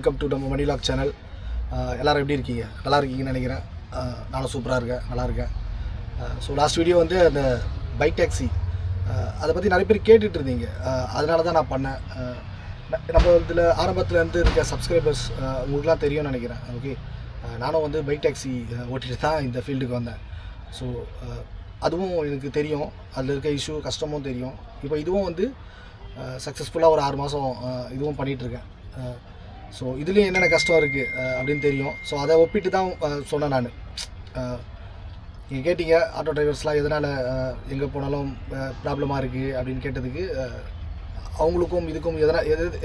Welcome to நம்ம மணிலாக் channel. எல்லோரும் எப்படி இருக்கீங்க? நல்லா இருக்கீங்கன்னு நினைக்கிறேன். நானும் சூப்பராக இருக்கேன், நல்லா இருக்கேன். ஸோ லாஸ்ட் வீடியோ வந்து அந்த பைக் டாக்ஸி அதை பற்றி நிறைய பேர் கேட்டுட்டு இருந்தீங்க. அதனால தான் நான் பண்ணேன். நம்ம இதில் ஆரம்பத்துலேருந்து இருக்க சப்ஸ்கிரைபர்ஸ் உங்களுக்குலாம் தெரியும்னு நினைக்கிறேன். ஓகே, நானும் வந்து பைக் டாக்ஸி ஓட்டிட்டு தான் இந்த ஃபீல்டுக்கு வந்தேன். ஸோ அதுவும் எனக்கு தெரியும், அதில் இருக்க இஷ்யூ கஷ்டமும் தெரியும். இப்போ இதுவும் வந்து சக்ஸஸ்ஃபுல்லாக ஒரு 6 மாதம் இதுவும் பண்ணிகிட்ருக்கேன். ஸோ இதுலேயும் என்னென்ன கஷ்டம் இருக்குது அப்படின்னு தெரியும். ஸோ அதை ஒப்பிட்டு தான் சொன்னேன் நான். நீங்கள் கேட்டீங்க ஆட்டோ டிரைவர்ஸ்லாம் எதனால் எங்கே போனாலும் ப்ராப்ளமாக இருக்குது அப்படின்னு கேட்டதுக்கு, அவங்களுக்கும் இதுக்கும்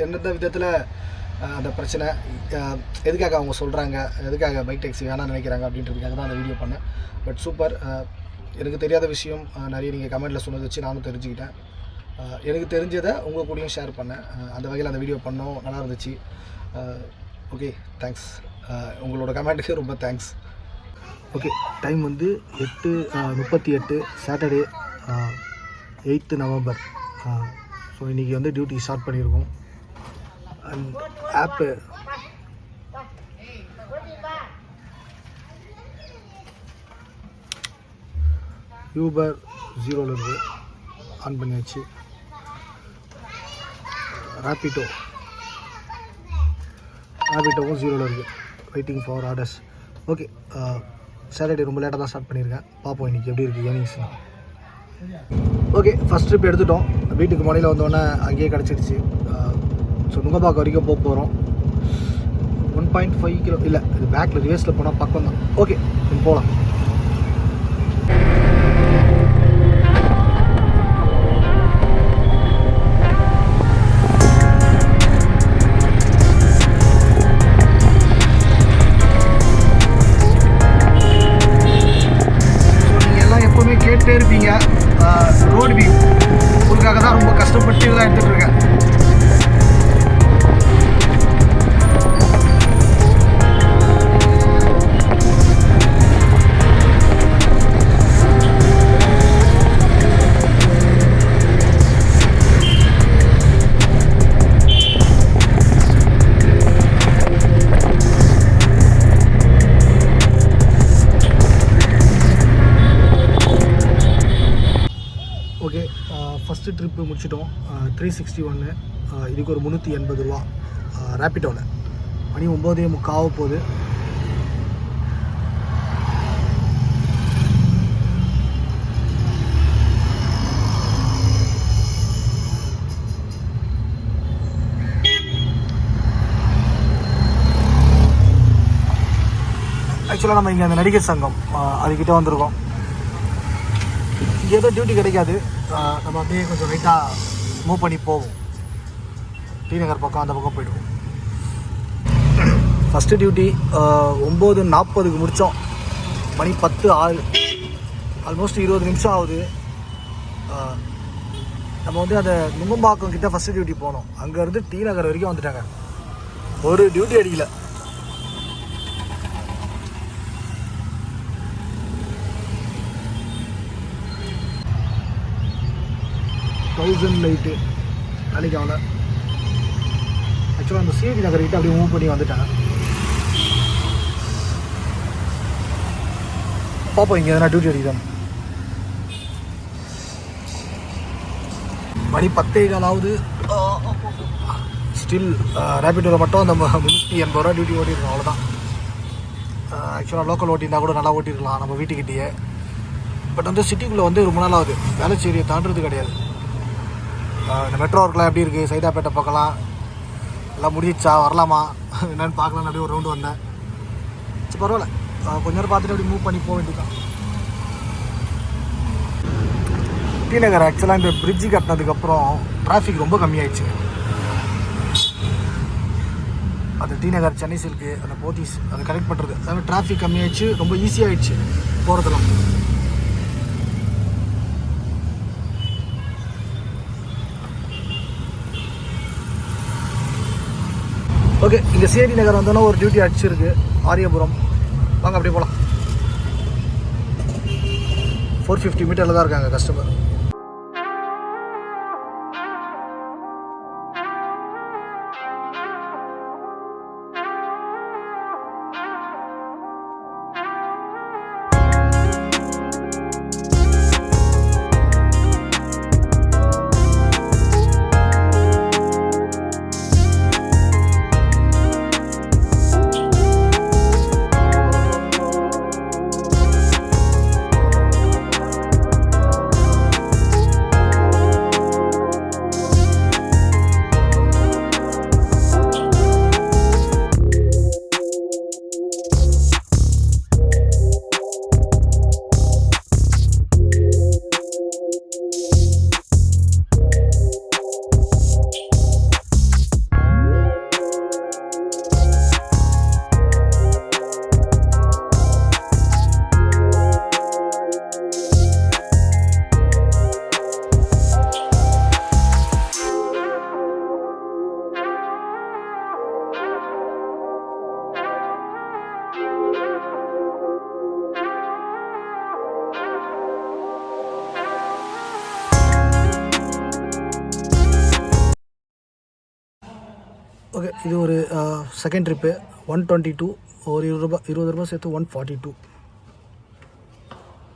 எந்தெந்த விதத்தில் அந்த பிரச்சனை, எதுக்காக அவங்க சொல்கிறாங்க, எதுக்காக பைக் டாக்ஸி வேணாம்னு நினைக்கிறாங்க அப்படின்றதுக்காக தான் அந்த வீடியோ பண்ணேன். But super. எனக்கு தெரியாத விஷயம் நிறைய நீங்கள் கமெண்ட்டில் சொன்னதை வச்சு நானும் தெரிஞ்சுக்கிட்டேன். எனக்கு தெரிஞ்சதை உங்கள் கூடயும் ஷேர் பண்ணேன். அந்த வகையில் அந்த வீடியோ பண்ணோம், நல்லா இருந்துச்சு. Okay, thanks. உங்களோட கமெண்ட்டுக்கு ரொம்ப தேங்க்ஸ். ஓகே, டைம் வந்து 8:38 சாட்டர்டே 8 நவம்பர். ஸோ இன்றைக்கி வந்து டியூட்டி ஸ்டார்ட் பண்ணியிருக்கோம். அண்ட் ஆப்பு யூபர் 0ல் இருக்குது, ஆன் பண்ணியாச்சு. ரேப்பிடோவும் 0ல் இருக்குது, waiting for orders. Okay, Saturday ரொம்ப லேட்டாக தான் ஸ்டார்ட் பண்ணியிருக்கேன். பார்ப்போம் இன்றைக்கி எப்படி இருக்குது ஏர்னிங்ஸ். ஓகே, ஃபஸ்ட் ட்ரிப் எடுத்துட்டோம். வீட்டுக்கு மணியில் வந்தோடனே அங்கேயே கிடச்சிடுச்சு. ஸோ நுங்கம்பாக்கம் வரைக்கும் போகிறோம். 1.5 கிலோ இல்லை, இது பேக்கில் ரிவேஸில் போனால் பக்கம் தான். ஓகே, போகலாம். கேட்டே இருப்பீங்க ரோடு வியூ, உங்களுக்காக தான் ரொம்ப கஷ்டப்பட்டு இதெல்லாம் எடுத்துகிட்டு இருக்கேன். ஓகே, ஃபஸ்ட்டு ட்ரிப்பு முடிச்சிட்டோம். 361. இதுக்கு ஒரு 380 ரூபா ரேப்பிடோவில். மணி 9:45 ஆக போகுது. ஆக்சுவலாக நம்ம இங்கே அந்த நடிகர் சங்கம் அதுக்கிட்ட வந்திருக்கோம். ஏதோ டியூட்டி கிடைக்காது, நம்ம அப்படியே கொஞ்சம் லைட்டாக மூவ் பண்ணி போவோம். டி நகர் பக்கம் அந்த பக்கம் போய்டுவோம். ஃபஸ்ட்டு டியூட்டி 9:40க்கு முடித்தோம். மணி 10:06, ஆல்மோஸ்ட் 20 நிமிஷம் ஆகுது. நம்ம வந்து அந்த நுங்கம்பாக்கம் கிட்டே ஃபஸ்ட்டு டியூட்டி போனோம். அங்கேருந்து டி நகர் வரைக்கும் வந்துட்டாங்க. ஒரு டியூட்டி அடிக்கல. லைட்டு நாளைக்கு அவளை ஆக்சுவலாக அந்த சிஐடி நகர்கிட்ட அப்படியே மூவ் பண்ணி வந்துட்டாங்க. பார்ப்போம் இங்கே எதனா டியூட்டி அடிக்குதான். மணி 10:15 ஸ்டில் ரேப்பிடோவில் மட்டும் அந்த 380 ரூபா டியூட்டி ஓட்டியிருக்கோம், அவ்வளோதான். ஆக்சுவலாக லோக்கல் ஓட்டியிருந்தால் கூட நல்லா ஓட்டிருக்கலாம் நம்ம வீட்டுக்கிட்டேயே. பட் வந்து சிட்டிக்குள்ளே வந்து ரொம்ப நாள் ஆகுது, வேளச்சேரியை தாண்டுறது கிடையாது. இந்த மெட்ரோ ஒர்க்லாம் எப்படி இருக்குது, சைதாப்பேட்டை பக்கம்லாம் எல்லாம் முடிச்சா வரலாமா என்னென்னு பார்க்கலான்னு அப்படியே ஒரு ரவுண்டு வந்தேன். சரி, பரவாயில்ல, கொஞ்ச நேரம் பார்த்துட்டு அப்படி மூவ் பண்ணி போக வேண்டியதான். டி நகர் ஆக்சுவலாக இந்த பிரிட்ஜு கட்டினதுக்கப்புறம் டிராஃபிக் ரொம்ப கம்மியாயிடுச்சு. அந்த டி நகர் சென்னை சில்க்கு அந்த போத்தீஸ் அதை கனெக்ட் பண்ணுறது, அதாவது டிராஃபிக் கம்மியாயிடுச்சு, ரொம்ப ஈஸியாகிடுச்சு போகிறதுலாம். ஓகே, இங்கே சிஐடி நகர் வந்தோன்னா ஒரு டியூட்டி அடிச்சிருக்கு, ஆரியபுரம். வாங்க அப்படியே போகலாம். 450 மீட்டரில் தான் இருக்காங்க கஸ்டமர். இது ஒரு செகண்ட் ட்ரிப்பு 122, ஒரு 20 ரூபா சேர்த்து 142.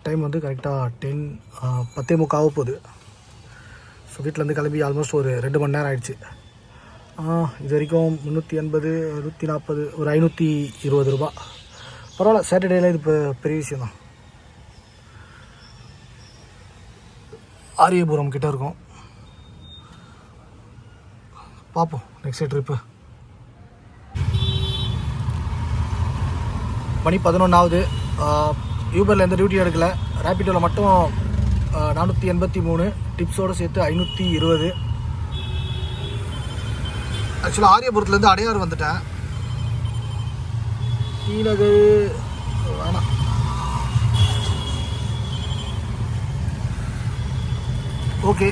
டைம் வந்து கரெக்டாக 10:30 ஆக போகுது. ஸோ வீட்டிலேருந்து கிளம்பி ஆல்மோஸ்ட் ஒரு 2 மணி நேரம் ஆகிடுச்சு. இது வரைக்கும் 380, 140, ஒரு 520 ரூபா. பரவாயில்ல, சாட்டர்டேயில் இது இப்போ பெரிய விஷயம் தான். ஆரியபுரம் கிட்டே இருக்கும். பார்ப்போம் நெக்ஸ்ட் ட்ரிப்பு. மணி 11 ஆகுது. யூபரில் எந்த டியூட்டி எடுக்கலை. ரேபிடோவில் மட்டும் 483, டிப்ஸோடு சேர்த்து 520. ஆக்சுவலாக ஆரியபுரத்துலேருந்து அடையார் வந்துட்டேன். ஸ்ரீநகர் வேணாம். ஓகே,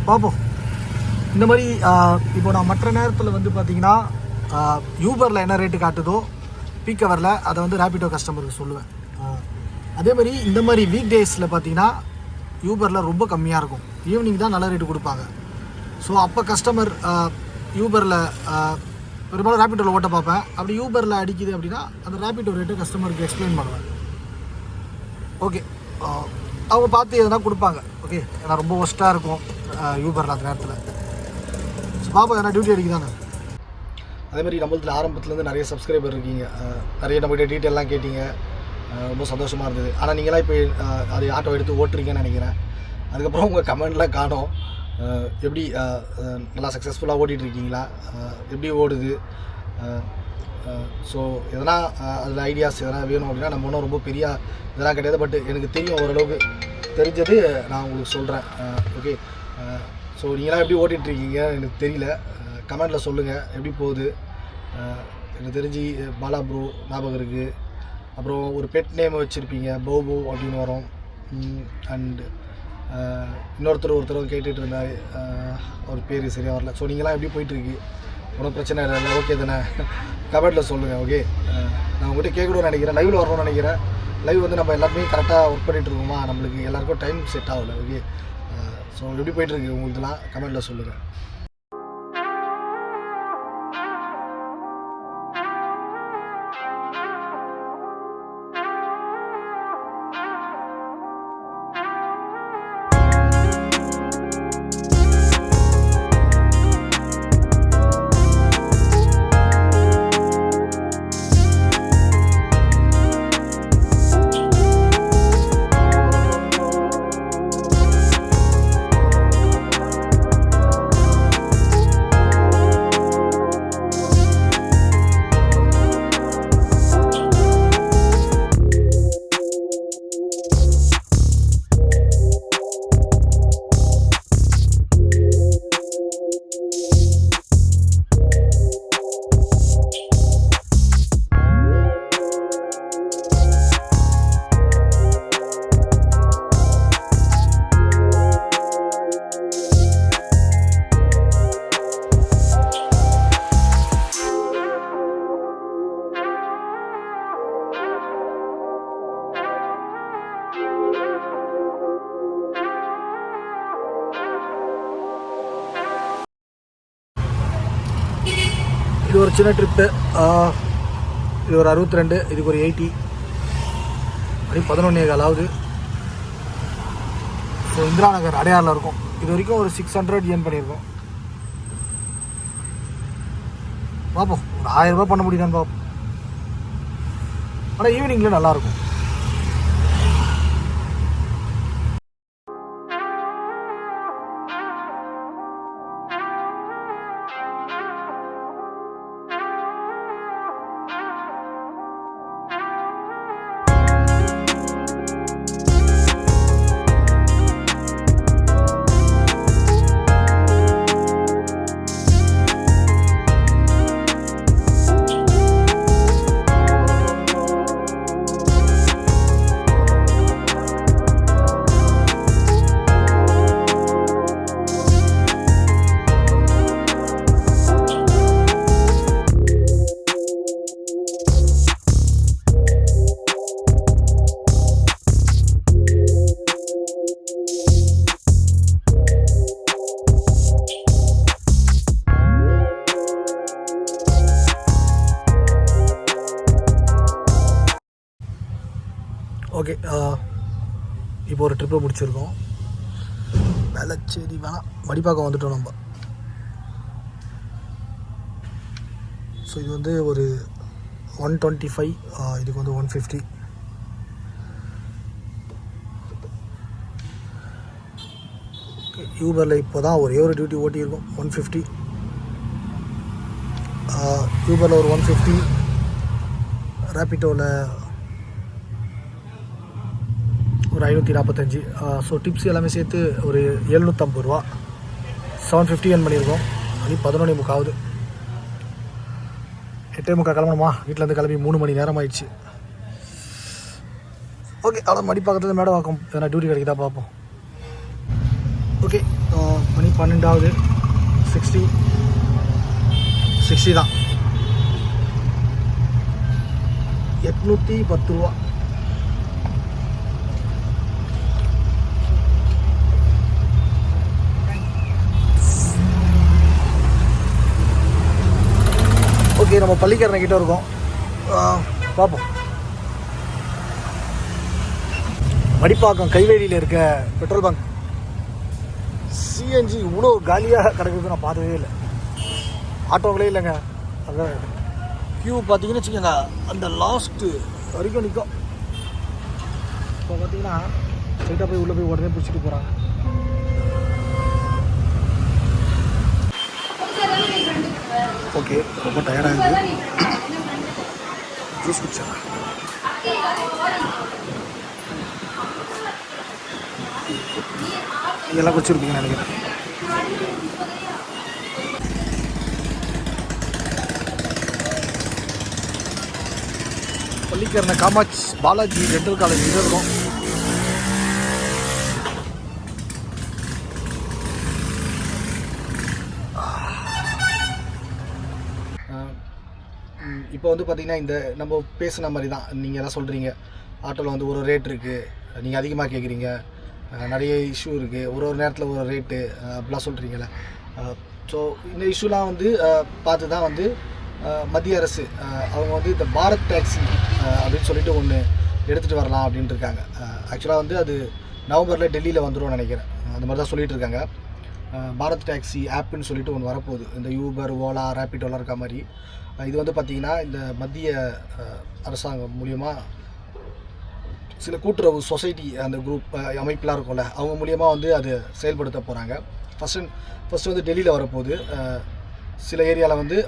பார்ப்போம். இந்த மாதிரி இப்போ நான் மற்ற நேரத்தில் வந்து பார்த்திங்கன்னா யூபரில் என்ன ரேட்டு காட்டுதோ பீக் ஹவரில் அதை வந்து ரேபிடோ கஸ்டமருக்கு சொல்லுவேன். அதே மாதிரி இந்த மாதிரி வீக் டேஸில் பார்த்திங்கன்னா யூபரில் ரொம்ப கம்மியாக இருக்கும். ஈவினிங் தான் நல்ல ரேட்டு கொடுப்பாங்க. ஸோ அப்போ கஸ்டமர் யூபரில் பெரும்பாலும் ரேபிடோவில் ஓட்ட பார்ப்பேன். அப்படி யூபரில் அடிக்குது அப்படின்னா அந்த ரேபிடோ ரேட்டு கஸ்டமருக்கு எக்ஸ்பிளைன் பண்ணுவேன். ஓகே, அவங்க பார்த்து எதனா கொடுப்பாங்க. ஓகே, ஏன்னா ரொம்ப ஒஸ்ட்டாக இருக்கும் யூபரில் அந்த நேரத்தில். ஸோ பாப்பா எதனா டியூட்டி அடிக்குதானே. அதேமாதிரி நம்மளத்தில் ஆரம்பத்துலேருந்து நிறைய சப்ஸ்கிரைபர் இருக்கீங்க. நிறைய நம்மகிட்ட டீட்டெயிலெலாம் கேட்டிங்க. ரொம்ப சந்தோஷமாக இருந்தது. ஆனால் நீங்களாம் இப்போ அது ஆட்டோ எடுத்து ஓட்டுறீங்கன்னு நினைக்கிறேன். அதுக்கப்புறம் உங்கள் கமெண்ட்லாம் காணோம். எப்படி நல்லா சக்ஸஸ்ஃபுல்லாக ஓட்டிகிட்ருக்கீங்களா, எப்படி ஓடுது? ஸோ எதனா அதில் ஐடியாஸ் எதனா வேணும் அப்படின்னா நம்ம ஒன்றும் ரொம்ப பெரிய இதெல்லாம் கிடையாது. பட் எனக்கு தெரியும், ஓரளவுக்கு தெரிஞ்சது நான் உங்களுக்கு சொல்கிறேன். ஓகே, ஸோ நீங்களாம் எப்படி ஓட்டிகிட்ருக்கீங்க எனக்கு தெரியல. கமெண்டில் சொல்லுங்கள் எப்படி போகுது. எனக்கு தெரிஞ்சு பாலா ப்ரோ ஞாபகம் இருக்குது. அப்புறம் ஒரு பெட் நேம் வச்சுருப்பீங்க, போபோ அப்படின்னு வரும். அண்டு ஒருத்தர் கேட்டுட்டு இருந்தார், அவர் பேர் சரியாக வரல. ஸோ நீங்களாம் எப்படி போயிட்டுருக்கு? ஒன்றும் பிரச்சனை இல்லை, ஓகே தானே? கமெண்ட்டில் சொல்லுங்கள். ஓகே, நான் உங்கள்கிட்ட கேட்கணும்னு நினைக்கிறேன். லைவில் வரணும்னு நினைக்கிறேன். லைவ் வந்து நம்ம எல்லாருமே கரெக்டாக ஒர்க் பண்ணிகிட்ருக்கோமா, நம்மளுக்கு எல்லாேருக்கும் டைம் செட் ஆகலை. ஓகே, ஸோ எப்படி போயிட்டுருக்கு உங்களுக்குலாம் கமெண்ட்டில் சொல்லுங்கள். இது ஒரு சின்ன ட்ரிப்பு. இது ஒரு 62, இதுக்கு ஒரு 80, அப்படி 11:15 ஆகுது. ஸோ இந்திரா நகர் அடையாரில் இருக்கும். இது வரைக்கும் ஒரு 600 ஏர்ன் பண்ணியிருக்கோம். பார்ப்போம், ஒரு 1000 ரூபா பண்ண முடியுதான்னு பார்ப்போம். ஆனால் ஈவினிங்கில் நல்லாயிருக்கும். ஓகே, இப்போ ஒரு ட்ரிப்பை முடிச்சிருக்கோம். வேளச்சேரி வேணாம், மடிப்பாக்கம் வந்துட்டோம் நம்ம. ஸோ இது வந்து ஒரு 125, இதுக்கு வந்து 150. யூபரில் இப்போ தான் ஒரே ஒரு டியூட்டி ஓட்டியிருக்கோம், 150. யூபரில் ஒரு 150, ரேப்பிட்டோவில் ஒரு 545. ஸோ டிப்ஸ் எல்லாமே சேர்த்து ஒரு 750 ரூபா. 750 ஏர்ன் பண்ணியிருக்கோம். மணி 11:45 ஆகுது. 8:45 கிளம்பணுமா? வீட்டிலேருந்து கிளம்பி 3 மணி நேரம் ஆயிடுச்சு. ஓகே, அவ்வளோ மடிப்பாக்கத்தில் மேடவாக்கம் எதனா டியூட்டி கிடைக்குதா பார்ப்போம். ஓகே, மணி 12 ஆகுது. 60 தான். 810 ரூபா. ஓகே, நம்ம பள்ளிக்கரணை கிட்ட இருக்கோம், பார்ப்போம். மடிப்பாக்கம் கைவேலியில் இருக்க பெட்ரோல் பங்க் சிஎன்ஜி இவ்வளோ காலியாக கிடக்குறது நான் பார்த்ததே இல்லை. ஆட்டோங்களே இல்லைங்க. அதான் கியூ பார்த்தீங்கன்னு வச்சுக்கோங்க, அந்த லாஸ்ட்டு வரைக்கும் நிற்கும். இப்போ பார்த்தீங்கன்னா ஸ்ட்ரைட்டாக போய் உள்ளே போய் உடனே பிடிச்சிட்டு போகிறாங்க. ஓகே, ரொம்ப டயர்டாக இருக்குது. ஜூஸ் குடிச்சேன். இதெல்லாம் குடிச்சிருப்பீங்கன்னு நினைக்கிறேன். பள்ளிக்கரணை காமாட்சி பாலாஜி டென்டல் காலேஜ் இது இருக்கும். இப்போ வந்து பார்த்திங்கன்னா இந்த நம்ம பேசுன மாதிரி தான் நீங்கள் எல்லாம் சொல்கிறீங்க. ஆட்டோவில் வந்து ஒரு ரேட் இருக்குது, நீங்கள் அதிகமாக கேட்குறீங்க, நிறைய இஷ்யூ இருக்குது, ஒரு நேரத்தில் ஒரு ரேட்டு அப்படிலாம் சொல்கிறீங்களே. ஸோ இந்த இஷ்யூலாம் வந்து பார்த்து தான் வந்து மத்திய அரசு அவங்க வந்து இந்த பாரத் டாக்ஸி அப்படின்னு சொல்லிட்டு ஒன்று எடுத்துகிட்டு வரலாம் அப்படின்ட்டு இருக்காங்க. ஆக்சுவலாக வந்து அது நவம்பரில் டெல்லியில் வந்துடும் நினைக்கிறேன். அந்த மாதிரி தான் சொல்லிகிட்டு இருக்காங்க. பாரத் டாக்ஸி ஆப்புன்னு சொல்லிட்டு ஒன்று வரப்போகுது. இந்த யூபர், ஓலா, ரேப்பிடோலாம் இருக்க மாதிரி. இது வந்து பார்த்திங்கன்னா இந்த மத்திய அரசாங்கம் மூலியமாக சில கூட்டுறவு சொசைட்டி அந்த குரூப் அமைப்பெலாம் இருக்கும்ல, அவங்க மூலியமாக வந்து அது செயல்படுத்த போகிறாங்க. ஃபஸ்ட்டு வந்து டெல்லியில் வரப்போகுது. சில ஏரியாவில் வந்து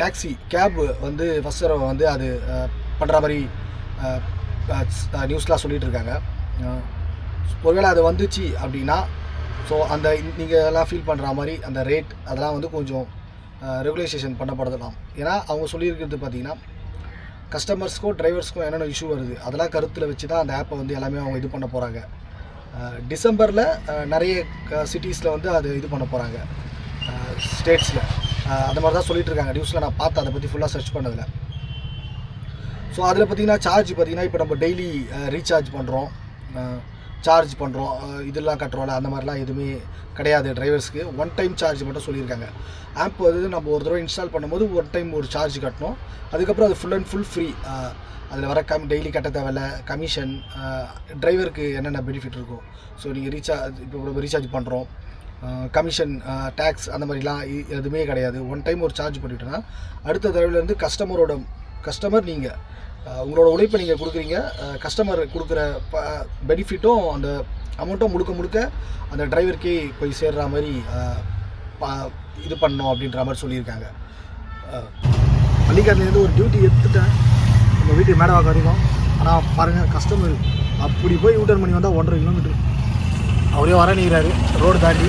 டாக்ஸி கேப் வந்து ஃபஸ்ட் தடவை வந்து அது பண்ணுற மாதிரி நியூஸ்லாம் சொல்லிகிட்டு இருக்காங்க. ஒருவேளை அது வந்துச்சு அப்படின்னா ஸோ அந்த நீங்கள் எல்லாம் ஃபீல் பண்ணுற மாதிரி அந்த ரேட் அதெல்லாம் வந்து கொஞ்சம் ரெகுலேஷன் பண்ணப்படலாம். ஏன்னா அவங்க சொல்லியிருக்கிறது பார்த்திங்கன்னா கஸ்டமர்ஸ்க்கும் டிரைவர்ஸ்க்கும் என்னென்ன இஷ்யூ வருது அதெல்லாம் கருத்தில் வச்சு தான் அந்த ஆப்பை வந்து எல்லாமே அவங்க இது பண்ண போகிறாங்க. டிசம்பரில் நிறைய சிட்டிஸில் வந்து அது இது பண்ண போகிறாங்க, ஸ்டேட்ஸில். அந்த மாதிரி தான் சொல்லிகிட்டு இருக்காங்க நியூஸில். நான் பார்த்து அதை பற்றி ஃபுல்லாக சர்ச் பண்ணதில்லை. ஸோ அதில் பார்த்திங்கன்னா சார்ஜ் பார்த்திங்கன்னா இப்போ நம்ம டெய்லி ரீசார்ஜ் பண்ணுறோம், சார்ஜ் பண்ணுறோம், இதெல்லாம் கட்டுறோம்ல, அந்த மாதிரிலாம் எதுவுமே கிடையாது டிரைவர்ஸ்க்கு. ஒன் டைம் சார்ஜ் மட்டும் சொல்லியிருக்காங்க. ஆப் வந்து நம்ம ஒரு தடவை இன்ஸ்டால் பண்ணும்போது ஒரு டைம் ஒரு சார்ஜ் கட்டணும். அதுக்கப்புறம் அது ஃபுல் அண்ட் ஃபுல் ஃப்ரீ. அதில் வர டெய்லி கட்ட தேவையில்ல. கமிஷன், டிரைவருக்கு என்னென்ன பெனிஃபிட் இருக்கும், ஸோ நீங்கள் இப்போ ரீசார்ஜ் பண்ணுறோம், கமிஷன், டேக்ஸ் அந்த மாதிரிலாம் எதுவுமே கிடையாது. ஒன் டைம் ஒரு சார்ஜ் பண்ணிட்டோன்னா அடுத்த தடவைலேருந்து கஸ்டமர் நீங்கள் உங்களோட உழைப்பை நீங்கள் கொடுக்குறீங்க, கஸ்டமர் கொடுக்குற பெனிஃபிட்டும் அந்த அமௌண்ட்டும் முழுக்க அந்த டிரைவருக்கே போய் சேர்கிற மாதிரி இது பண்ணோம் அப்படின்ற மாதிரி சொல்லியிருக்காங்க. பள்ளிக்காட்டிலேருந்து ஒரு டியூட்டி எடுத்துட்டேன். நம்ம வீட்டுக்கு மேடவாக்கம் அதிகம். ஆனால் பாருங்கள், கஸ்டமர் அப்படி போய் யூட்டர்ன் பண்ணி வந்தால் 1.5 கிலோமீட்டர் அவரே வர நீங்கிறாரு ரோடு தாண்டி.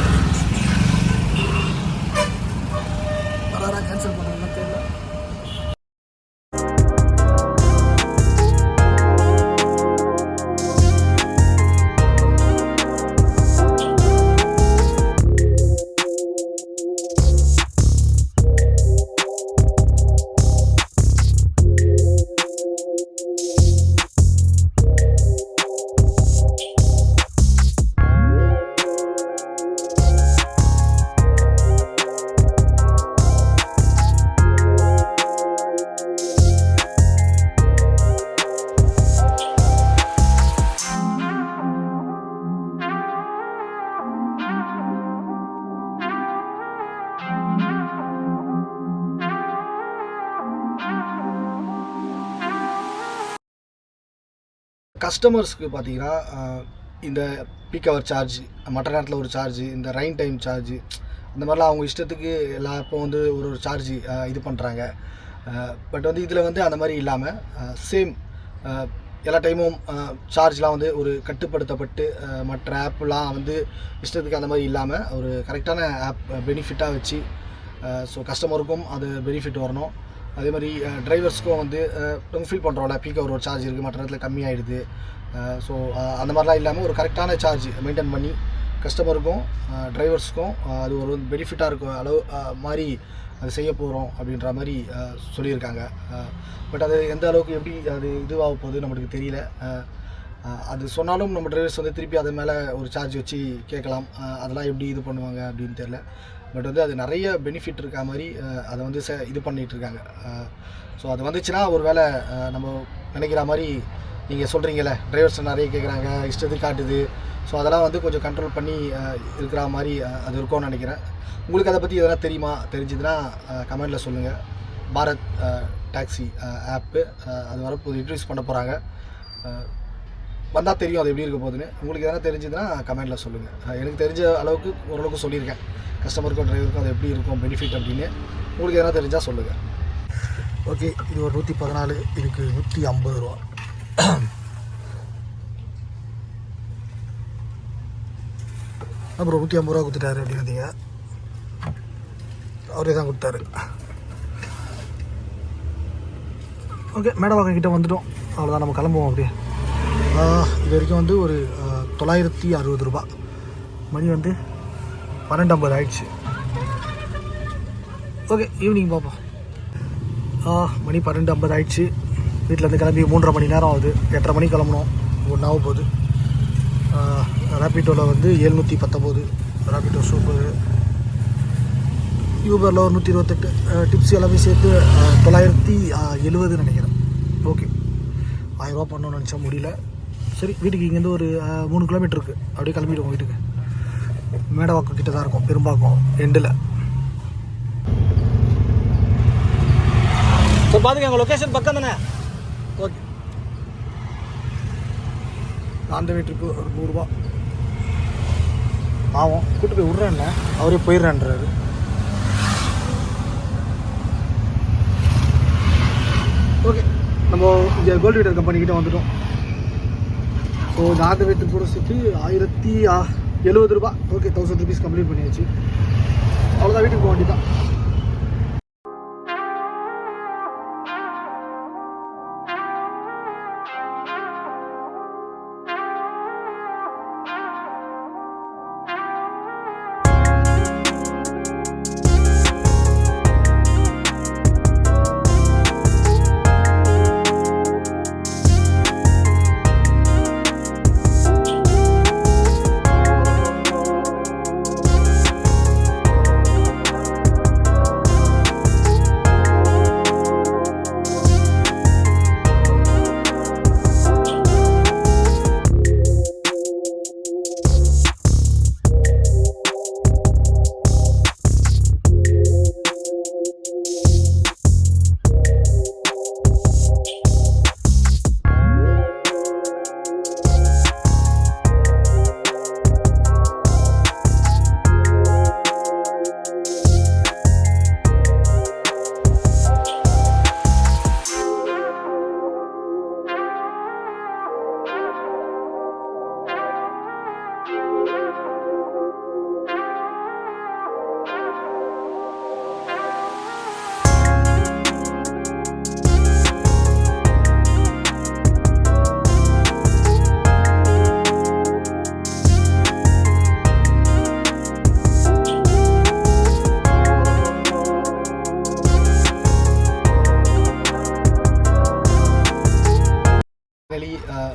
கேன்சல் பண்ணுறதுன்னு தெரியல. கஸ்டமர்ஸ்க்கு பார்த்தீங்கன்னா இந்த பீக் ஹவர் சார்ஜ், மற்ற நேரத்தில் ஒரு சார்ஜு, இந்த ரெயின் டைம் சார்ஜு, இந்த மாதிரிலாம் அவங்க இஷ்டத்துக்கு எல்லா இப்போ வந்து ஒரு சார்ஜு இது பண்ணுறாங்க. பட் வந்து இதில் வந்து அந்த மாதிரி இல்லாமல் சேம் எல்லா டைமும் சார்ஜ்லாம் வந்து ஒரு கட்டுப்படுத்தப்பட்டு மற்ற ஆப்லாம் வந்து இஷ்டத்துக்கு அந்த மாதிரி இல்லாமல் ஒரு கரெக்டான ஆப் பெனிஃபிட்டாக வச்சு ஸோ கஸ்டமருக்கும் அது பெனிஃபிட் வரணும். அதே மாதிரி டிரைவர்ஸ்க்கும் வந்து நம்ம ஃபீல் பண்ணுறோம்ல, பீக் ஹவர் ஒரு சார்ஜ் இருக்குது, மற்ற நேரத்தில் கம்மியாகிடுது. ஸோ அந்த மாதிரிலாம் இல்லாமல் ஒரு கரெக்டான சார்ஜ் மெயின்டைன் பண்ணி கஸ்டமருக்கும் டிரைவர்ஸுக்கும் அது ஒரு பெனிஃபிட்டாக இருக்கும் அளவு மாதிரி அது செய்ய போகிறோம் அப்படின்ற மாதிரி சொல்லியிருக்காங்க. பட் அது எந்த அளவுக்கு எப்படி அது இதுவாக போகுது நம்மளுக்கு தெரியல. அது சொன்னாலும் நம்ம டிரைவர்ஸ் வந்து திருப்பி அது மேலே ஒரு சார்ஜ் வச்சு கேட்கலாம். அதெல்லாம் எப்படி இது பண்ணுவாங்க அப்படின்னு தெரில. பட் வந்து அது நிறைய பெனிஃபிட் இருக்கா மாதிரி அதை வந்து இது பண்ணிகிட்ருக்காங்க. ஸோ அது வந்துச்சுன்னா ஒரு வேளை நம்ம நினைக்கிற மாதிரி நீங்கள் சொல்கிறீங்கள, டிரைவர்ஸ் நிறைய கேட்குறாங்க, இஷ்டத்துக்கு காட்டுது. ஸோ அதெல்லாம் வந்து கொஞ்சம் கண்ட்ரோல் பண்ணி இருக்கிற மாதிரி அது இருக்கும்னு நினைக்கிறேன். உங்களுக்கு அதை பற்றி எதனா தெரிஞ்சதுன்னா கமெண்டில் சொல்லுங்கள். பாரத் டாக்ஸி ஆப்பு அது வரப்போது இன்ட்ரடியூஸ் பண்ண போகிறாங்க. வந்தால் தெரியும் அது எப்படி இருக்க போகுதுன்னு. உங்களுக்கு எதனா தெரிஞ்சதுன்னா கமெண்டில் சொல்லுங்கள். எனக்கு தெரிஞ்ச அளவுக்கு ஓரளவுக்கு சொல்லியிருக்கேன், கஸ்டமருக்கும் டிரைவருக்கும் அது எப்படி இருக்கும் பெனிஃபிட் அப்படின்னு. உங்களுக்கு எதனா தெரிஞ்சால் சொல்லுங்கள். ஓகே, இது ஒரு 114, இதுக்கு 150 ரூபா. அப்புறம் 150 ரூபா கொடுத்துட்டாரு அப்படின்னீங்க, அவரே தான் கொடுத்தாரு. ஓகே, மேடவாக்கம் கிட்டே வந்துட்டோம், அவ்வளோதான், நம்ம கிளம்புவோம். அப்படியே இது வரைக்கும் வந்து ஒரு 960 ரூபா. மணி வந்து 12:50 ஆயிடுச்சு. ஓகே, ஈவினிங் பார்ப்போம். மணி 12:50 ஆயிடுச்சு. வீட்டிலேருந்து கிளம்பி 3.5 மணி நேரம் ஆகுது. 8:30 மணிக்கு கிளம்பணும், 1 ஆக போகுது. ரேப்பிட்டோவில் வந்து 719, ரேப்பிட்டோ சூப்பர். யூபரில் ஒரு 128, டிப்ஸ் எல்லாமே சேர்த்து 970 நினைக்கிறேன். ஓகே, 1000 ரூபா பண்ணணும்னு நினச்சா முடியல. சரி, வீட்டுக்கு இங்கேருந்து ஒரு 3 கிலோமீட்டர் இருக்குது, அப்படியே கிளம்பிடுவோம் வீட்டுக்கு. மேடவாக்கம் கிட்ட தான் இருக்கும், பெரும்பாக்கம் எண்டில். ஸோ பார்த்துக்க, எங்கள் லொக்கேஷன் பக்கம் தானே. ஓகே, அந்த வீட்டுக்கு ஒரு 100 ரூபா ஆகும். கூட்டு போய் விட்றேன்ல, அவரே போயிடுறேன்றாரு. ஓகே, நம்ம இங்கே கோல்டு வீடர் கம்பெனிக்கிட்ட வந்துட்டோம். ஸோ இந்த ஆந்த வீட்டுக்கு கூட சேர்த்து 1070 ரூபா. ஓகே, 1000 ருபீஸ் கம்ப்ளீட் பண்ணியாச்சு. அவ்வளோதான், வீட்டுக்கு போக வேண்டியதான்.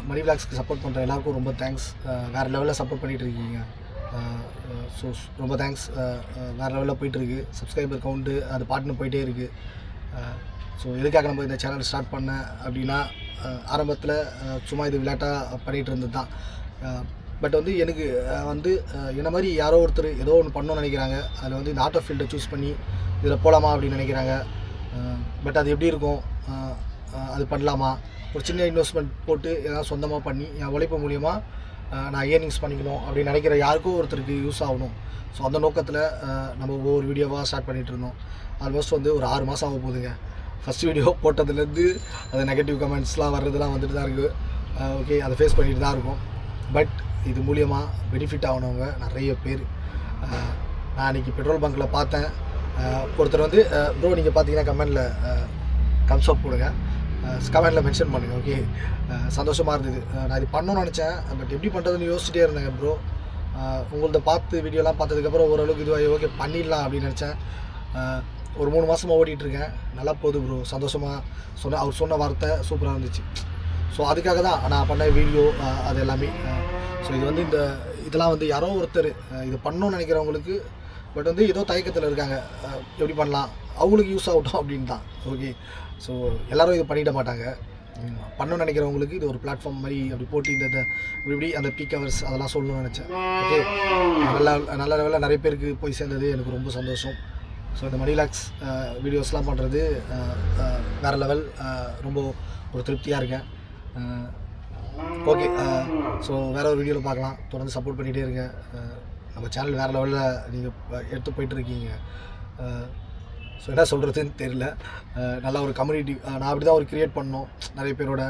மணி விளாக்ஸ்க்கு சப்போர்ட் பண்ணுற எல்லாருக்கும் ரொம்ப தேங்க்ஸ். வேறு லெவலில் சப்போர்ட் பண்ணிகிட்ருக்கீங்க. ஸோ ரொம்ப தேங்க்ஸ். வேறு லெவலில் போயிட்டுருக்கு. சப்ஸ்கிரைபர் கவுண்ட்டு அது பாட்டுன்னு போயிட்டே இருக்குது. ஸோ எதுக்காக நம்ம இந்த சேனல் ஸ்டார்ட் பண்ணேன் அப்படின்னா, ஆரம்பத்தில் சும்மா இது விளையாட்டாக பண்ணிகிட்டு இருந்தது தான். பட் வந்து எனக்கு வந்து என்ன மாதிரி யாரோ ஒருத்தர் ஏதோ ஒன்று பண்ணணும்னு நினைக்கிறாங்க. அதில் வந்து இந்த ஆட்டோ ஃபீல்டை சூஸ் பண்ணி இதில் போகலாமா அப்படின்னு நினைக்கிறாங்க. பட் அது எப்படி இருக்கும், அது பண்ணலாமா, ஒரு சின்ன இன்வெஸ்ட்மெண்ட் போட்டு ஏதாவது சொந்தமாக பண்ணி என் உழைப்பு மூலியமாக நான் ஏர்னிங்ஸ் பண்ணிக்கணும் அப்படின்னு நினைக்கிற யாருக்கும் ஒருத்தருக்கு யூஸ் ஆகணும். ஸோ அந்த நோக்கத்தில் நம்ம ஒவ்வொரு வீடியோவாக ஸ்டார்ட் பண்ணிகிட்டு இருந்தோம். ஆல்மோஸ்ட் வந்து ஒரு 6 மாதம் ஆக போகுதுங்க. ஃபஸ்ட் வீடியோ போட்டதுலேருந்து அது நெகட்டிவ் கமெண்ட்ஸ்லாம் வர்றதுலாம் வந்துட்டு தான் இருக்குது. ஓகே, அதை ஃபேஸ் பண்ணிட்டு தான் இருக்கும். பட் இது மூலியமாக பெனிஃபிட் ஆகணவங்க நிறைய பேர். நான் அன்றைக்கி பெட்ரோல் பங்க்கில் பார்த்தேன். ஒருத்தர் வந்து ப்ரோ நீங்கள் பார்த்தீங்கன்னா கமெண்டில் தம்ஸ் அப் போடுங்க, கமெண்டில் மென்ஷன் பண்ணுங்கள். ஓகே, சந்தோஷமாக இருந்தது. நான் இது பண்ணணும்னு நினச்சேன், பட் எப்படி பண்ணுறதுன்னு யோசிச்சுட்டே இருந்தேங்க ப்ரோ. உங்கள்கிட்ட பார்த்து வீடியோலாம் பார்த்ததுக்கப்புறம் ஓரளவுக்கு இதுவாக ஓகே பண்ணிடலாம் அப்படின்னு நினச்சேன். ஒரு 3 மாதமாக ஓடிட்டுருக்கேன். நல்லா போகுது ப்ரோ, சந்தோஷமாக அவர் சொன்ன வார்த்தை சூப்பராக இருந்துச்சு. ஸோ அதுக்காக தான் நான் பண்ண வீடியோ அது எல்லாமே. ஸோ இது வந்து இதெல்லாம் வந்து யாரோ ஒருத்தர் இது பண்ணணும்னு நினைக்கிறவங்களுக்கு, பட் வந்து ஏதோ தயக்கத்தில் இருக்காங்க, எப்படி பண்ணலாம், அவங்களுக்கு யூஸ் ஆகட்டும் அப்படின்னு தான். ஓகே, ஸோ எல்லோரும் இது பண்ணிட மாட்டாங்க. பண்ணணும்னு நினைக்கிறவங்களுக்கு இது ஒரு பிளாட்ஃபார்ம் மாதிரி அப்படி போட்டு இப்படி அந்த பீக் ஹவர்ஸ் அதெல்லாம் சொல்லணும்னு நினச்சேன். ஓகே, நல்ல லெவலில் நிறைய பேருக்கு போய் சேர்ந்தது எனக்கு ரொம்ப சந்தோஷம். ஸோ இந்த மணி லாக்ஸ் வீடியோஸ்லாம் பண்ணுறது வேறு லெவல், ரொம்ப ஒரு திருப்தியாக இருக்கேன். ஓகே, ஸோ வேறு ஒரு வீடியோவில் பார்க்கலாம். தொடர்ந்து சப்போர்ட் பண்ணிகிட்டே இருங்க. நம்ம சேனல் வேறு லெவலில் நீங்கள் எடுத்து போய்ட்டுருக்கீங்க. ஸோ என்ன சொல்கிறதுன்னு தெரியல. நல்ல ஒரு கம்யூனிட்டி நான் அப்படி தான் ஒரு க்ரியேட் பண்ணோம் நிறைய பேரோட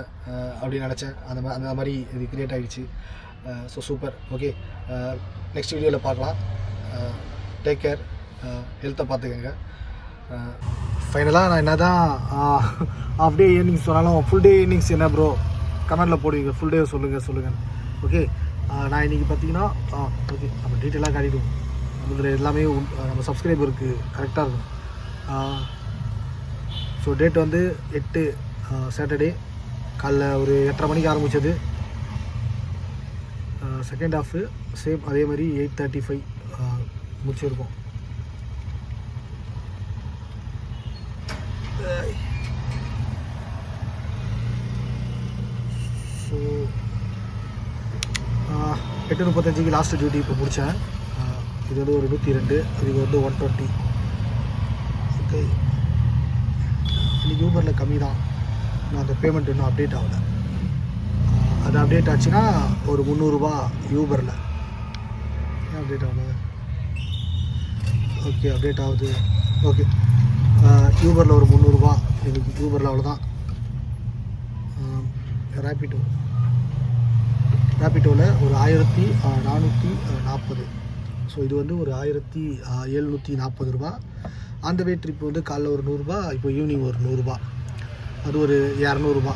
அப்படின்னு நினச்சேன். அந்த மாதிரி இது க்ரியேட் ஆகிடுச்சு. So super. ஓகே, நெக்ஸ்ட் வீடியோவில் பார்க்கலாம். டேக் கேர், ஹெல்த்தை பார்த்துக்கங்க. ஃபைனலாக நான் என்ன தான் ஆஃப் டே ஏர்னிங்ஸ் சொன்னாலும் ஃபுல் டே ஏர்னிங்ஸ் என்ன ப்ரோ கமெண்டில் போடுவீங்க, ஃபுல் டே சொல்லுங்கள். ஓகே, நான் இன்றைக்கி பார்த்தீங்கன்னா ஓகே நம்ம டீட்டெயிலாக காட்டிடுவோம். நம்மளது எல்லாமே நம்ம சப்ஸ்கிரைபருக்கு கரெக்டாக இருக்கும். ஸோ டேட் வந்து 8 சாட்டர்டே காலைல ஒரு 8:30 மணிக்கு ஆரம்பித்தது. செகண்ட் ஹாஃபு சேம் அதே மாதிரி 8:35 முடிச்சிருக்கோம். ஸோ 8:35க்கு லாஸ்ட்டு டியூட்டி இப்போ முடித்தேன். இது வந்து ஒரு 102, இதுக்கு வந்து 120. ஓகே, இன்றைக்கி ஊபரில் கம்மி தான். நான் அந்த பேமெண்ட் இன்னும் அப்டேட் ஆகலை. அது அப்டேட் ஆச்சுன்னா ஒரு 300 ரூபா யூபரில். ஏன் அப்டேட் ஆகலை? ஓகே, அப்டேட் ஆகுது. ஓகே, யூபரில் ஒரு 300 ரூபா எனக்கு யூபரில் அவ்வளோதான். ரேப்பிட்டோவில் ஒரு 1440. ஸோ இது வந்து ஒரு 1740 ரூபா. அந்த வே ட்ரிப் வந்து காலைல ஒரு 100 ரூபா, இப்போ ஈவினிங் ஒரு 100 ரூபா, அது ஒரு 200 ரூபா.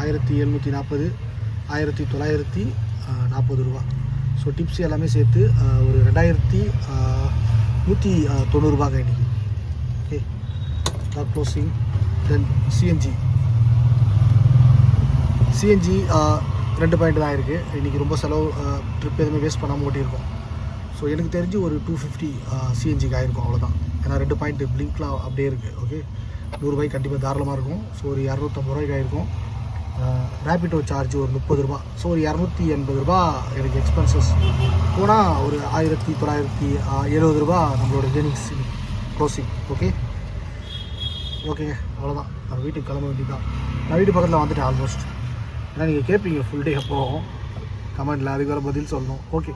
1740, 1940 ரூபா. ஸோ டிப்ஸ் எல்லாமே சேர்த்து ஒரு 2190 ரூபாங்க இன்றைக்கி. Okay, top closing. Then CNG 2 point தான் இருக்குது. இன்றைக்கி ரொம்ப செலவு, ட்ரிப் எதுவுமே வேஸ்ட் பண்ணாமல் ஓட்டியிருக்கோம். ஸோ எனக்கு தெரிஞ்சு ஒரு 250 சிஎன்ஜிக்கு ஆகிருக்கும், அவ்வளோதான். ஏன்னா 2 பாயிண்ட் பிளிங்க்லாம் அப்படியே இருக்குது. ஓகே, 100 ரூபாய்க்கு கண்டிப்பாக தாராளமாக இருக்கும். ஸோ ஒரு 250 ரூபாய்க்கு ஆகிருக்கும். ரேப்பிட்டோ சார்ஜ் ஒரு 30 ரூபா. ஸோ ஒரு 280 ரூபா எனக்கு எக்ஸ்பென்சஸ் போனால் ஒரு 1970 ரூபா நம்மளோட ஏர்னிங்ஸ் க்ளோசிங். ஓகேங்க, அவ்வளோதான். நான் வீட்டுக்கு கிளம்ப வேண்டியது தான். நான் வீட்டு பக்கத்தில் வந்துட்டேன் ஆல்மோஸ்ட். ஏன்னா நீங்கள் கேட்பீங்க ஃபுல் டே எப்போ கமெண்டில், அதுக்கு வர பதில் சொல்லணும். ஓகே,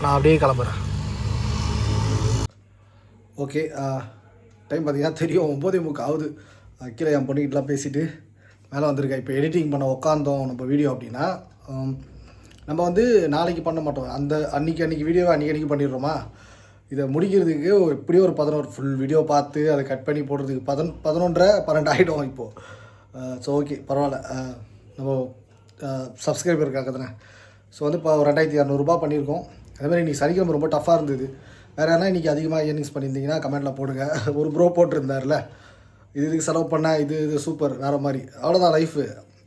நான் அப்படியே கிளம்புறேன். ஓகே, டைம் பார்த்தீங்கன்னா தெரியும் 9:30 ஆகுது. கீழே என் பொண்ணுக்கிட்டலாம் பேசிவிட்டு மேலே வந்திருக்கேன். இப்போ எடிட்டிங் பண்ண உட்காந்தோம் நம்ம வீடியோ அப்படின்னா, நம்ம வந்து நாளைக்கு பண்ண மாட்டோம். அன்றைக்கி வீடியோவை அன்றைக்கி பண்ணிடுறோமா, இதை முடிக்கிறதுக்கு எப்படியோ ஒரு 11 ஃபுல் வீடியோ பார்த்து அதை கட் பண்ணி போடுறதுக்கு 11:30-12 ஆகிடும் இப்போது. ஸோ ஓகே, பரவாயில்ல, நம்ம சப்ஸ்கிரைபருக்காக தானே. ஸோ வந்து இப்போ 2200 ரூபா பண்ணியிருக்கோம். அதேமாதிரி இன்றைக்கி சனிக்கிழமை ரொம்ப டஃப்பாக இருந்தது. வேறு யாரா இன்றைக்கி அதிகமாக ஏர்னிங்ஸ் பண்ணியிருந்தீங்கன்னா கமெண்ட்டில் போடுங்க. ஒரு ப்ரோ போட்டிருந்தார்ல, இதுக்கு செலவு பண்ணால் இது சூப்பர், வேறு மாதிரி. அவ்வளோதான், லைஃபு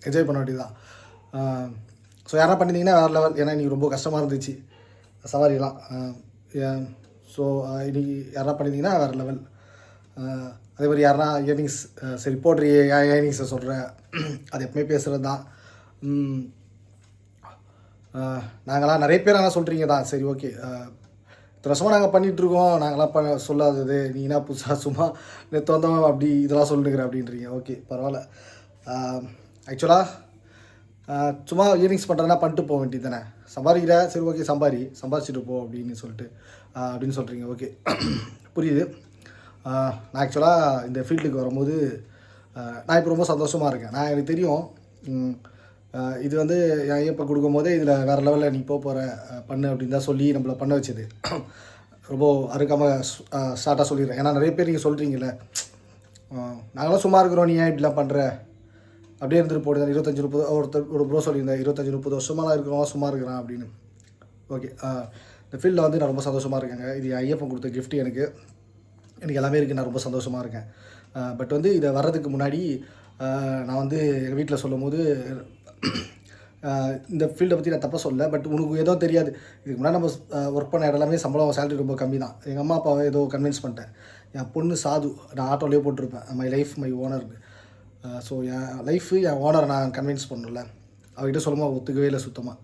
என்ஜாய் பண்ண வேண்டியதுதான். ஸோ யாரா பண்ணியிருந்தீங்கன்னா வேறு லெவல். ஏன்னா இன்றைக்கி ரொம்ப கஷ்டமாக இருந்துச்சு சவாரிலாம். ஸோ இன்றைக்கி யாரா பண்ணியிருந்தீங்கன்னா வேறு லெவல். அதே மாதிரி யாருனா ஏர்னிங்ஸ் சரி போடுறியே ஏன் ஏர்னிங்ஸை சொல்கிறேன், அது எப்பவுமே பேசுகிறது தான். நாங்களாம் நிறைய பேர் ஆனால் சொல்கிறீங்க தான். சரி ஓகே, இத்தனை வருஷமாக நாங்கள் பண்ணிகிட்ருக்கோம், நாங்களாம் சொல்லாதது நீ என்ன புதுசாக சும்மா நேற்று வந்தோம் அப்படி இதெல்லாம் சொல்லுங்கிற அப்படின்றீங்க. ஓகே பரவாயில்ல. ஆக்சுவலாக சும்மா இயர்னிங்ஸ் பண்ணுறதுனா பண்ணிட்டு போக வேண்டியது தானே. சம்பாதிக்கிற சரி ஓகே சம்பாதிச்சுட்டு போ அப்படின்னு சொல்கிறீங்க. ஓகே புரியுது. நான் ஆக்சுவலாக இந்த ஃபீல்டுக்கு வரும்போது நான் இப்போ ரொம்ப சந்தோஷமாக இருக்கேன். எனக்கு தெரியும் இது வந்து என் ஐயப்பா கொடுக்கும்போதே இதில் வேறு லெவலில் நீ போகிற பண்ணு அப்படின்னு தான் சொல்லி நம்மளை பண்ண வச்சது. ரொம்ப அறுக்காமல் ஸ்டார்ட்டாக சொல்லிடுறேன். ஏன்னா நிறைய பேர் நீங்கள் சொல்கிறீங்கள நாங்களாம் சும்மா இருக்கிறோம், நீ ஏன் இப்படிலாம் பண்ணுற அப்படியே இருந்துட்டு போடுதான். 25-30 ஒரு ப்ரோ சொல்லியிருந்தேன், 25-30 வருஷமாலாம் இருக்கிறோம் சும்மா இருக்கிறான் அப்படின்னு. ஓகே இந்த ஃபீல்டில் வந்து நான் ரொம்ப சந்தோஷமாக இருக்கேங்க. இது என் ஐயப்பன் கொடுத்த கிஃப்ட். எனக்கு எல்லாமே இருக்குது, நான் ரொம்ப சந்தோஷமாக இருக்கேன். பட் வந்து இதை வர்றதுக்கு முன்னாடி நான் வந்து எங்கள் வீட்டில் சொல்லும் போது இந்த ஃபீல்டை பற்றி நான் தப்பாக சொல்லலை. பட் உனக்கு ஏதோ தெரியாது, இதுக்கு முன்னாடி நம்ம ஒர்க் பண்ண எல்லாமே சம்பளம் சேலரி ரொம்ப கம்மி தான். எங்கள் அம்மா அப்பாவை ஏதோ கன்வின்ஸ் பண்ணிட்டேன். என் பொண்ணு சாது நான் ஆட்டோலேயே போட்டிருப்பேன், மை லைஃப் மை ஓனர்னு. ஸோ என் லைஃபு என் ஓனரை நான் கன்வின்ஸ் பண்ணல. அவகிட்ட சொல்லும்போது ஒத்துக்கவே இல்லை சுத்தமாக.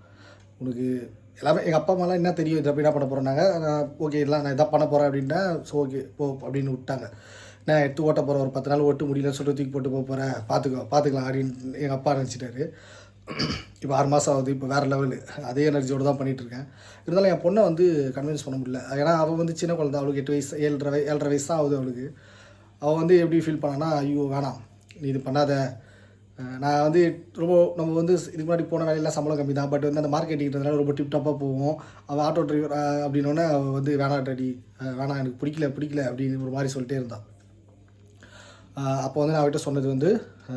உனக்கு எல்லாமே எங்கள் அப்பா அம்மாலாம் என்ன தெரியும், இது அப்படி என்ன பண்ண போகிறேன்னாங்க. ஓகே இல்லை நான் இதான் பண்ண போகிறேன் அப்படின்னா ஸோ ஓகே போ அப்படின்னு விட்டாங்க. நான் எடுத்து ஓட்ட போகிறேன், ஒரு 10 நாள் ஓட்டு முடியலன்னு சொல்லிட்டு தூக்கி போட்டு போகிறேன், பார்த்துக்கலாம் அப்படின்னு எங்கள் அப்பா நினச்சிட்டாரு. இப்போ 6 மாதம் ஆகுது, இப்போ வேறு லெவலு அதே எனர்ஜியோடு தான் பண்ணிகிட்ருக்கேன். இருந்தாலும் என் பொண்ணை வந்து கன்வின்ஸ் பண்ண முடியல. ஏன்னா அவள் வந்து சின்ன குழந்தை, அவளுக்கு 8 வயசு 7.5 வயசு தான் ஆகுது அவளுக்கு. அவள் வந்து எப்படி ஃபீல் பண்ணான்னா, ஐயோ வேணாம் நீ இது பண்ணாத. நான் வந்து நம்ம வந்து இதுக்கு முன்னாடி போன வேலையெல்லாம் சம்பளம் கம்மி தான். பட் வந்து அந்த மார்க்கெட்டிங்கிறதுனால ரொம்ப டிப்டாப்பாக போவோம். அவள் ஆட்டோ டிரைவர் அப்படின்னோடனே அவள் வந்து வேணாம் டாடி வேணாம் எனக்கு பிடிக்கல அப்படின்னு ஒரு மாதிரி சொல்லிட்டே இருந்தான். அப்போ வந்து நான் அவர்கிட்ட சொன்னது வந்து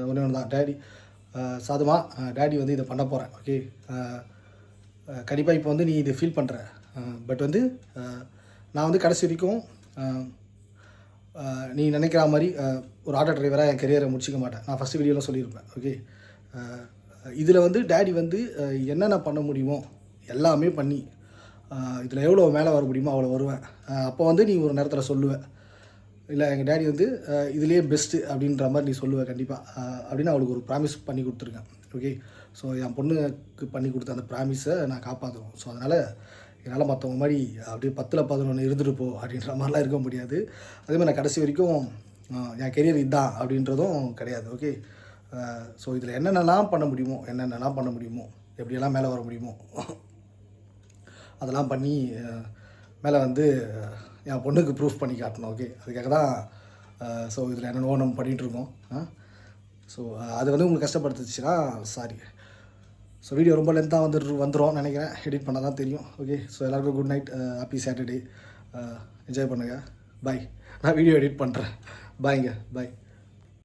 ஒன்று தான், டேடி சாதுமா டேடி வந்து இதை பண்ண போகிறேன். ஓகே கண்டிப்பாக இப்போ வந்து நீ இதை ஃபீல் பண்ணுற. பட் வந்து நான் வந்து கடைசி வரைக்கும் நீ நினைக்கிற மாதிரி ஒரு ஆட்டோ டிரைவராக என் கெரியரை முடிச்சிக்க மாட்டேன். நான் ஃபஸ்ட்டு வீடியோவில் சொல்லியிருப்பேன். ஓகே இதில் வந்து டேடி வந்து என்னென்ன பண்ண முடியுமோ எல்லாமே பண்ணி இதில் எவ்வளோ மேலே வர முடியுமோ அவ்வளோ வருவேன். அப்போ வந்து நீ ஒரு நேரத்தில் சொல்லுவேன், இல்லை எங்கள் டேடி வந்து இதுலேயே பெஸ்ட்டு அப்படின்ற மாதிரி நீ சொல்லுவேன் கண்டிப்பாக அப்படின்னு அவளுக்கு ஒரு ப்ராமிஸ் பண்ணி கொடுத்துருக்கேன். ஓகே ஸோ என் பொண்ணுக்கு பண்ணி கொடுத்த அந்த ப்ராமிஸை நான் காப்பாற்றுவோம். ஸோ அதனால் என்னால் மற்றவங்க மாதிரி அப்படியே 10-11 இருந்துட்டு போ அப்படின்ற மாதிரிலாம் இருக்க முடியாது. அதேமாதிரி நான் கடைசி வரைக்கும் என் கெரியர் இதுதான் அப்படின்றதும் கிடையாது. ஓகே ஸோ இதில் என்னென்னலாம் பண்ண முடியுமோ எப்படியெல்லாம் மேலே வர முடியுமோ அதெல்லாம் பண்ணி மேலே வந்து என் பொண்ணுக்கு ப்ரூஃப் பண்ணி காட்டணும். ஓகே அதுக்காக தான் ஸோ இதில் என்னென்னவோ நம்ம பண்ணிகிட்ருக்கோம். ஸோ அது வந்து உங்களுக்கு கஷ்டப்படுத்துச்சுன்னா சாரி. ஸோ வீடியோ ரொம்ப லென்த்தாக வந்துடும் நினைக்கிறேன், எடிட் பண்ண தான் தெரியும். ஓகே ஸோ எல்லாருக்கும் good night, happy Saturday, enjoy பண்ணுங்கள். பாய். நான் வீடியோ எடிட் பண்ணுறேன். பாய்ங்க, பாய்.